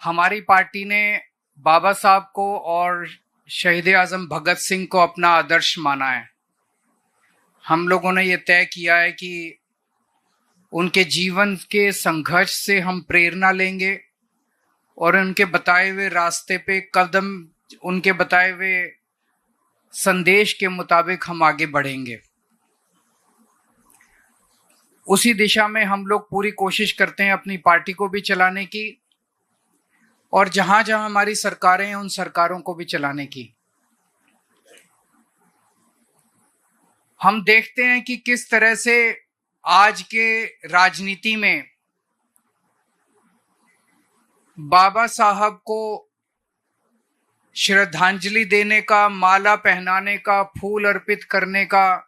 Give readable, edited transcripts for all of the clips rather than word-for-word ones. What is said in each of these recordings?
हमारी पार्टी ने बाबा साहब को और शहीद आजम भगत सिंह को अपना आदर्श माना है। हम लोगों ने ये तय किया है कि उनके जीवन के संघर्ष से हम प्रेरणा लेंगे और उनके बताए हुए रास्ते पे कदम, उनके बताए हुए संदेश के मुताबिक हम आगे बढ़ेंगे। उसी दिशा में हम लोग पूरी कोशिश करते हैं अपनी पार्टी को भी चलाने की और जहां जहां हमारी सरकारें हैं उन सरकारों को भी चलाने की। हम देखते हैं कि किस तरह से आज के राजनीति में बाबा साहब को श्रद्धांजलि देने का, माला पहनाने का, फूल अर्पित करने का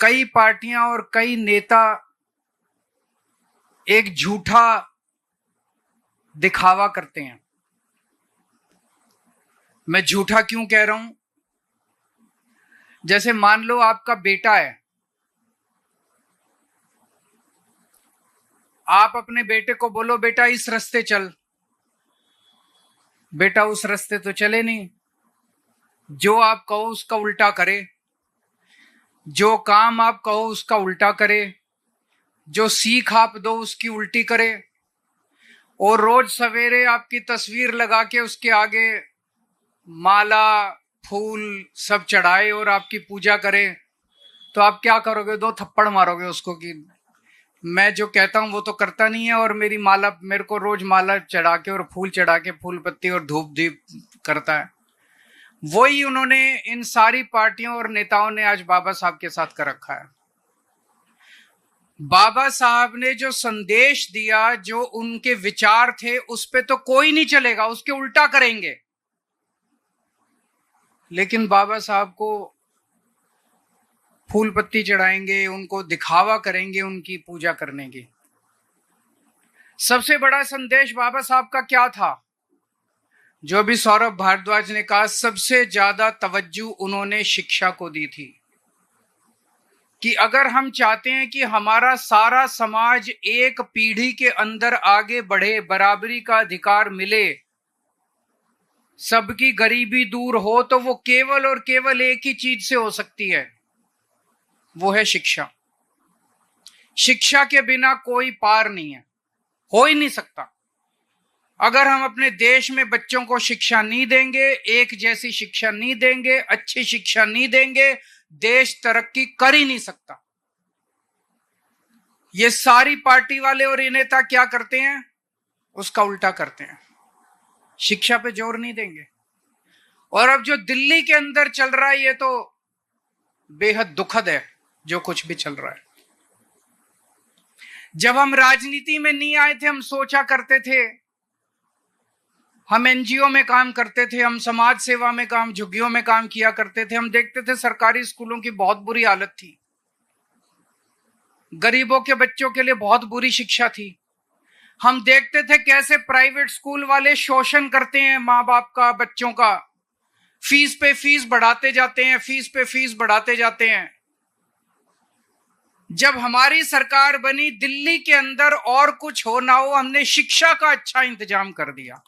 कई पार्टियां और कई नेता एक झूठा दिखावा करते हैं। मैं झूठा क्यों कह रहा हूं? जैसे मान लो आपका बेटा है, आप अपने बेटे को बोलो बेटा इस रास्ते चल, बेटा उस रास्ते तो चले नहीं, जो आप कहो उसका उल्टा करे, जो काम आप कहो उसका उल्टा करे, जो सीख आप दो उसकी उल्टी करे, और रोज सवेरे आपकी तस्वीर लगा के उसके आगे माला फूल सब चढ़ाए और आपकी पूजा करे, तो आप क्या करोगे? 2 थप्पड़ मारोगे उसको कि मैं जो कहता हूं वो तो करता नहीं है और मेरी माला, मेरे को रोज माला चढ़ा के और फूल चढ़ा के, फूल पत्ती और धूप दीप करता है। वही उन्होंने इन सारी पार्टियों और नेताओं ने आज बाबा साहब के साथ कर रखा है। बाबा साहब ने जो संदेश दिया, जो उनके विचार थे, उस पे तो कोई नहीं चलेगा, उसके उल्टा करेंगे। लेकिन बाबा साहब को फूल पत्ती चढ़ाएंगे, उनको दिखावा करेंगे उनकी पूजा करने की। सबसे बड़ा संदेश बाबा साहब का क्या था? जो भी सौरभ भारद्वाज ने कहा, सबसे ज्यादा तवज्जो उन्होंने शिक्षा को दी थी कि अगर हम चाहते हैं कि हमारा सारा समाज एक पीढ़ी के अंदर आगे बढ़े, बराबरी का अधिकार मिले, सबकी गरीबी दूर हो, तो वो केवल और केवल एक ही चीज से हो सकती है, वो है शिक्षा। शिक्षा के बिना कोई पार नहीं है, हो ही नहीं सकता। अगर हम अपने देश में बच्चों को शिक्षा नहीं देंगे, एक जैसी शिक्षा नहीं देंगे, अच्छी शिक्षा नहीं देंगे, देश तरक्की कर ही नहीं सकता। ये सारी पार्टी वाले और ये नेता क्या करते हैं? उसका उल्टा करते हैं, शिक्षा पे जोर नहीं देंगे। और अब जो दिल्ली के अंदर चल रहा है, ये तो बेहद दुखद है जो कुछ भी चल रहा है। जब हम राजनीति में नहीं आए थे, हम सोचा करते थे, हम एनजीओ में काम करते थे, हम समाज सेवा में काम, झुग्गियों में काम किया करते थे, हम देखते थे सरकारी स्कूलों की बहुत बुरी हालत थी, गरीबों के बच्चों के लिए बहुत बुरी शिक्षा थी। हम देखते थे कैसे प्राइवेट स्कूल वाले शोषण करते हैं माँ बाप का, बच्चों का, फीस पे फीस बढ़ाते जाते हैं, फीस पे फीस बढ़ाते जाते हैं। जब हमारी सरकार बनी, दिल्ली के अंदर और कुछ हो ना हो, हमने शिक्षा का अच्छा इंतजाम कर दिया।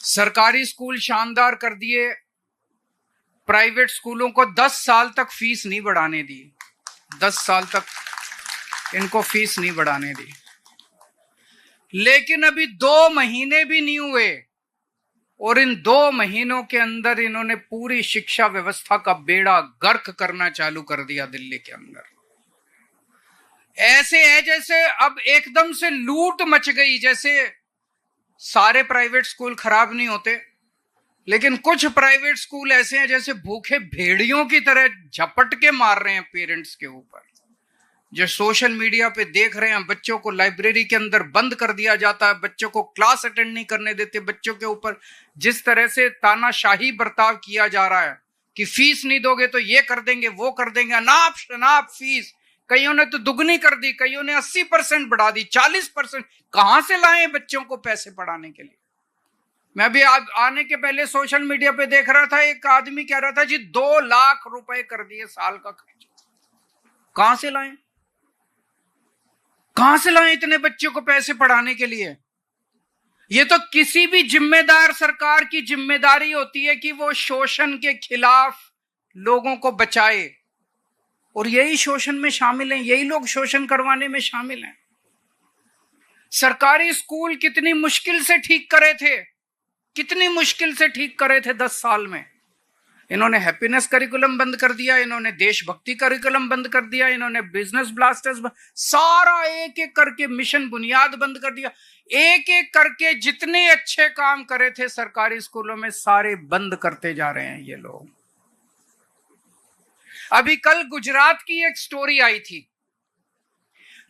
सरकारी स्कूल शानदार कर दिए, प्राइवेट स्कूलों को 10 साल तक फीस नहीं बढ़ाने दी, 10 साल तक इनको फीस नहीं बढ़ाने दी। लेकिन अभी 2 महीने भी नहीं हुए और इन 2 महीनों के अंदर इन्होंने पूरी शिक्षा व्यवस्था का बेड़ा गर्क करना चालू कर दिया दिल्ली के अंदर। ऐसे है जैसे अब एकदम से लूट मच गई, जैसे सारे प्राइवेट स्कूल खराब नहीं होते, लेकिन कुछ प्राइवेट स्कूल ऐसे हैं जैसे भूखे भेड़ियों की तरह झपट के मार रहे हैं पेरेंट्स के ऊपर। जो सोशल मीडिया पे देख रहे हैं, बच्चों को लाइब्रेरी के अंदर बंद कर दिया जाता है, बच्चों को क्लास अटेंड नहीं करने देते, बच्चों के ऊपर जिस तरह से तानाशाही बर्ताव किया जा रहा है कि फीस नहीं दोगे तो ये कर देंगे, वो कर देंगे, अनाप शनाप फीस। कईयों ने तो दुगनी कर दी, कईयों ने 80% बढ़ा दी, 40%। कहां से लाए बच्चों को पैसे पढ़ाने के लिए? मैं अभी आने के पहले सोशल मीडिया पे देख रहा था, एक आदमी कह रहा था जी 2 लाख रुपए कर दिए साल का खर्च। कहां से लाए? कहां से लाए इतने बच्चों को पैसे पढ़ाने के लिए? ये तो किसी भी जिम्मेदार सरकार की जिम्मेदारी होती है कि वो शोषण के खिलाफ लोगों को बचाए, और यही शोषण में शामिल हैं, यही लोग शोषण करवाने में शामिल हैं। सरकारी स्कूल कितनी मुश्किल से ठीक करे थे, कितनी मुश्किल से ठीक करे थे 10 साल में। इन्होंने हैप्पीनेस करिकुलम बंद कर दिया, इन्होंने देशभक्ति करिकुलम बंद कर दिया, इन्होंने बिजनेस ब्लास्टर्स सारा एक एक करके मिशन बुनियाद बंद कर दिया। एक एक करके जितने अच्छे काम करे थे सरकारी स्कूलों में सारे बंद करते जा रहे हैं ये लोग। अभी कल गुजरात की एक स्टोरी आई थी।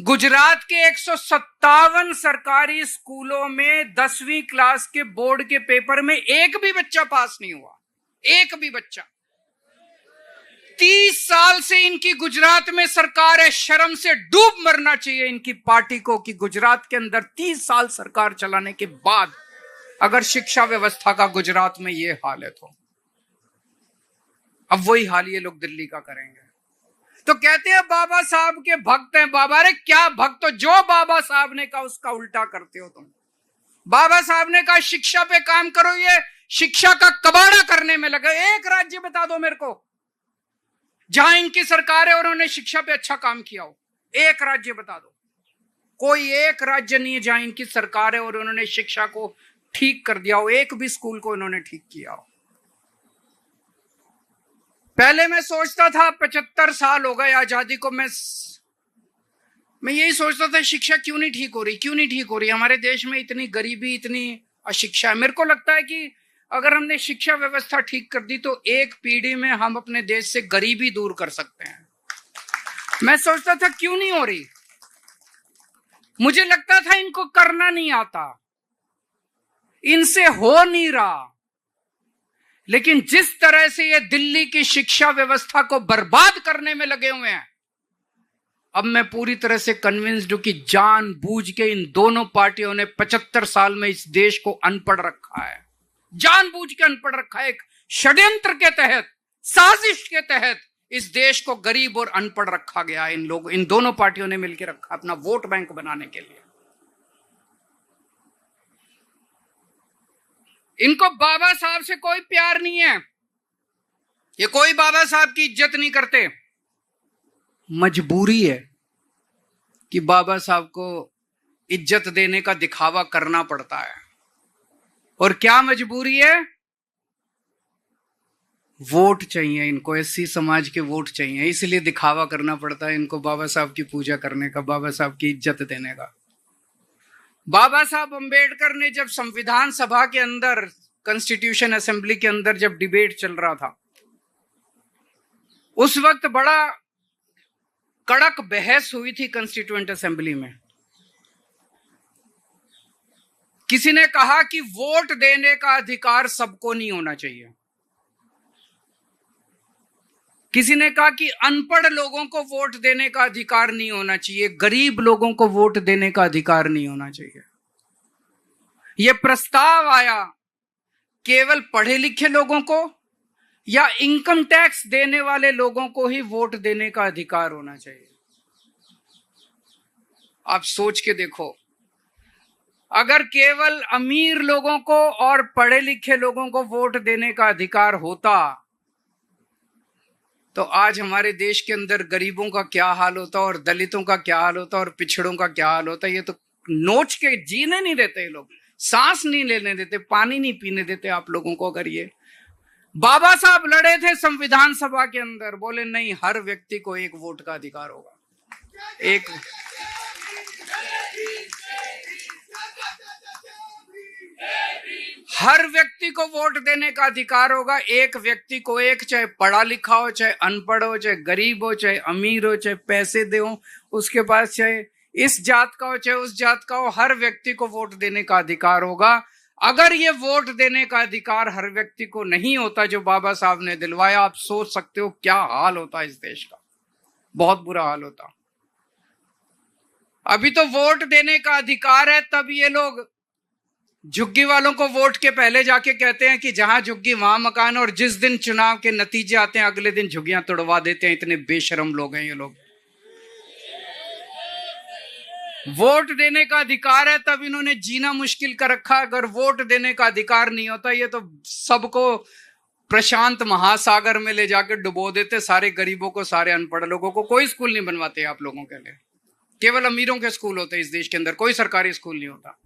गुजरात के 157 सरकारी स्कूलों में 10वीं क्लास के बोर्ड के पेपर में एक भी बच्चा पास नहीं हुआ, एक भी बच्चा। 30 साल से इनकी गुजरात में सरकार है, शर्म से डूब मरना चाहिए इनकी पार्टी को कि गुजरात के अंदर 30 साल सरकार चलाने के बाद अगर शिक्षा व्यवस्था का गुजरात में ये हाल है तो अब वही हाल ये लोग दिल्ली का करेंगे। तो कहते हैं बाबा साहब के भक्त हैं। बाबा रे क्या भक्त हो, जो बाबा साहब ने कहा उसका उल्टा करते हो तुम। बाबा साहब ने कहा शिक्षा पे काम करो, ये शिक्षा का कबाड़ा करने में लगे। एक राज्य बता दो मेरे को जहां इनकी सरकार है और उन्होंने शिक्षा पे अच्छा काम किया हो, एक राज्य बता दो। कोई एक राज्य नहीं है जहां इनकी सरकार है और उन्होंने शिक्षा को ठीक कर दिया हो, एक भी स्कूल को उन्होंने ठीक किया हो। पहले मैं सोचता था 75 साल हो गए आजादी को, मैं यही सोचता था शिक्षा क्यों नहीं ठीक हो रही, क्यों नहीं ठीक हो रही। हमारे देश में इतनी गरीबी, इतनी अशिक्षा है। मेरे को लगता है कि अगर हमने शिक्षा व्यवस्था ठीक कर दी तो एक पीढ़ी में हम अपने देश से गरीबी दूर कर सकते हैं। मैं सोचता था क्यों नहीं हो रही, मुझे लगता था इनको करना नहीं आता, इनसे हो नहीं रहा। लेकिन जिस तरह से ये दिल्ली की शिक्षा व्यवस्था को बर्बाद करने में लगे हुए हैं, अब मैं पूरी तरह से कन्विंस्ड हूं कि जानबूझ के इन दोनों पार्टियों ने 75 साल में इस देश को अनपढ़ रखा है, जानबूझ के अनपढ़ रखा है। एक षड्यंत्र के तहत, साजिश के तहत इस देश को गरीब और अनपढ़ रखा गया। इन दोनों पार्टियों ने मिलकर रखा अपना वोट बैंक बनाने के लिए। इनको बाबा साहब से कोई प्यार नहीं है, ये कोई बाबा साहब की इज्जत नहीं करते। मजबूरी है कि बाबा साहब को इज्जत देने का दिखावा करना पड़ता है। और क्या मजबूरी है? वोट चाहिए इनको, एससी समाज के वोट चाहिए, इसलिए दिखावा करना पड़ता है इनको बाबा साहब की पूजा करने का, बाबा साहब की इज्जत देने का। बाबा साहब अंबेडकर ने जब संविधान सभा के अंदर, कॉन्स्टिट्यूशन असेंबली के अंदर जब डिबेट चल रहा था, उस वक्त बड़ा कड़क बहस हुई थी कॉन्स्टिट्यूएंट असेंबली में। किसी ने कहा कि वोट देने का अधिकार सबको नहीं होना चाहिए, किसी ने कहा कि अनपढ़ लोगों को वोट देने का अधिकार नहीं होना चाहिए, गरीब लोगों को वोट देने का अधिकार नहीं होना चाहिए। यह प्रस्ताव आया केवल पढ़े लिखे लोगों को या इनकम टैक्स देने वाले लोगों को ही वोट देने का अधिकार होना चाहिए। आप सोच के देखो, अगर केवल अमीर लोगों को और पढ़े लिखे लोगों को वोट देने का अधिकार होता तो आज हमारे देश के अंदर गरीबों का क्या हाल होता और दलितों का क्या हाल होता और पिछड़ों का क्या हाल होता। ये तो नोच के जीने नहीं देते ये लोग, सांस नहीं लेने देते, पानी नहीं पीने देते आप लोगों को। अगर ये बाबा साहब लड़े थे संविधान सभा के अंदर, बोले नहीं, हर व्यक्ति को एक वोट का अधिकार होगा, एक हर व्यक्ति को वोट देने का अधिकार होगा, एक व्यक्ति को एक, चाहे पढ़ा लिखा हो, चाहे अनपढ़ हो, चाहे गरीब हो, चाहे अमीर हो, चाहे पैसे दे हो उसके पास, चाहे इस जात का हो चाहे उस जात का हो, हर व्यक्ति को वोट देने का अधिकार होगा। अगर ये वोट देने का अधिकार हर व्यक्ति को नहीं होता जो बाबा साहब ने दिलवाया, आप सोच सकते हो क्या हाल होता इस देश का, बहुत बुरा हाल होता। अभी तो वोट देने का अधिकार है, तब ये लोग झुग्गी वालों को वोट के पहले जाके कहते हैं कि जहां झुग्गी वहां मकान, और जिस दिन चुनाव के नतीजे आते हैं अगले दिन झुग्गियां तोड़वा देते हैं। इतने बेशरम लोग हैं ये लोग। वोट देने का अधिकार है तब इन्होंने जीना मुश्किल कर रखा। अगर वोट देने का अधिकार नहीं होता ये तो सबको प्रशांत महासागर में ले जाकर डुबो देते, सारे गरीबों को, सारे अनपढ़ लोगों को। कोई स्कूल नहीं बनवाते आप लोगों के लिए, केवल अमीरों के स्कूल होते इस देश के अंदर, कोई सरकारी स्कूल नहीं होता।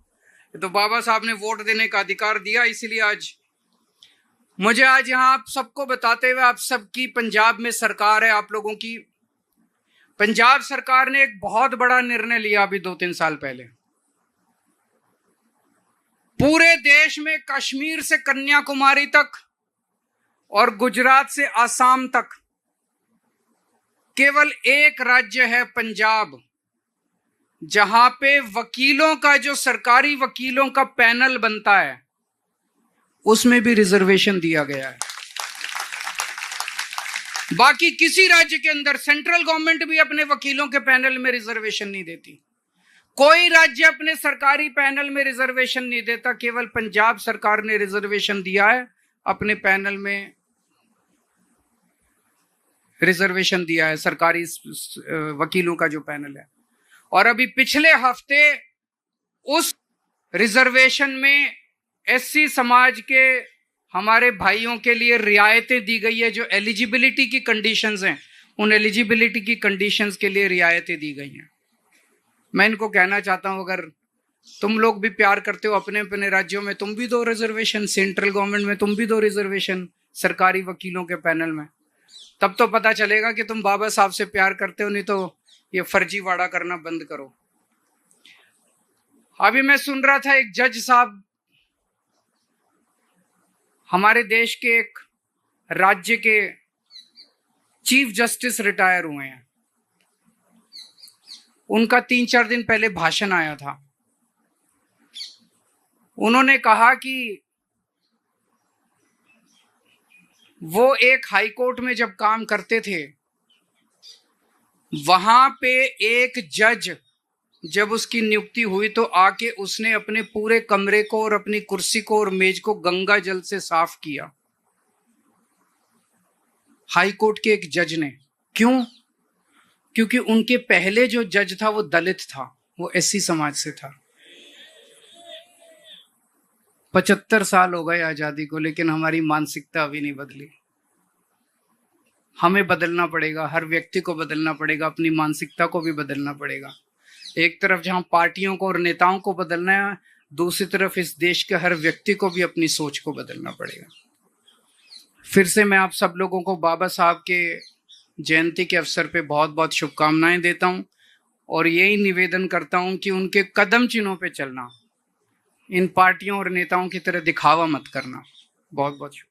तो बाबा साहब ने वोट देने का अधिकार दिया, इसलिए आज मुझे यहाँ आप सबको बताते हुए, आप सबकी पंजाब में सरकार है, आप लोगों की पंजाब सरकार ने एक बहुत बड़ा निर्णय लिया अभी 2-3 साल पहले। पूरे देश में कश्मीर से कन्याकुमारी तक और गुजरात से आसाम तक केवल एक राज्य है पंजाब, जहां पे वकीलों का जो सरकारी वकीलों का पैनल बनता है उसमें भी रिजर्वेशन दिया गया है। बाकी किसी राज्य के अंदर सेंट्रल गवर्नमेंट भी अपने वकीलों के पैनल में रिजर्वेशन नहीं देती, कोई राज्य अपने सरकारी पैनल में रिजर्वेशन नहीं देता। केवल पंजाब सरकार ने रिजर्वेशन दिया है, अपने पैनल में रिजर्वेशन दिया है, सरकारी वकीलों का जो पैनल है। और अभी पिछले हफ्ते उस रिजर्वेशन में एससी समाज के हमारे भाइयों के लिए रियायतें दी गई है। जो एलिजिबिलिटी की कंडीशंस हैं, उन एलिजिबिलिटी की कंडीशंस के लिए रियायतें दी गई हैं। मैं इनको कहना चाहता हूं, अगर तुम लोग भी प्यार करते हो अपने अपने राज्यों में, तुम भी दो रिजर्वेशन, सेंट्रल गवर्नमेंट में तुम भी दो रिजर्वेशन सरकारी वकीलों के पैनल में, तब तो पता चलेगा कि तुम बाबा साहब से प्यार करते हो। नहीं तो ये फर्जीवाड़ा करना बंद करो। अभी मैं सुन रहा था, एक जज साहब हमारे देश के एक राज्य के चीफ जस्टिस रिटायर हुए हैं, उनका 3-4 दिन पहले भाषण आया था। उन्होंने कहा कि वो एक हाई कोर्ट में जब काम करते थे, वहां पे एक जज जब उसकी नियुक्ति हुई तो आके उसने अपने पूरे कमरे को और अपनी कुर्सी को और मेज को गंगा जल से साफ किया, हाई कोर्ट के एक जज ने। क्यों? क्योंकि उनके पहले जो जज था वो दलित था, वो एससी समाज से था। 75 साल हो गए आजादी को, लेकिन हमारी मानसिकता अभी नहीं बदली। हमें बदलना पड़ेगा, हर व्यक्ति को बदलना पड़ेगा, अपनी मानसिकता को भी बदलना पड़ेगा। एक तरफ जहां पार्टियों को और नेताओं को बदलना है, दूसरी तरफ इस देश के हर व्यक्ति को भी अपनी सोच को बदलना पड़ेगा। फिर से मैं आप सब लोगों को बाबा साहब के जयंती के अवसर पे बहुत बहुत शुभकामनाएं देता हूं और यही निवेदन करता हूं कि उनके कदम चिन्हों पे चलना, इन पार्टियों और नेताओं की तरह दिखावा मत करना। बहुत बहुत शुक्रिया।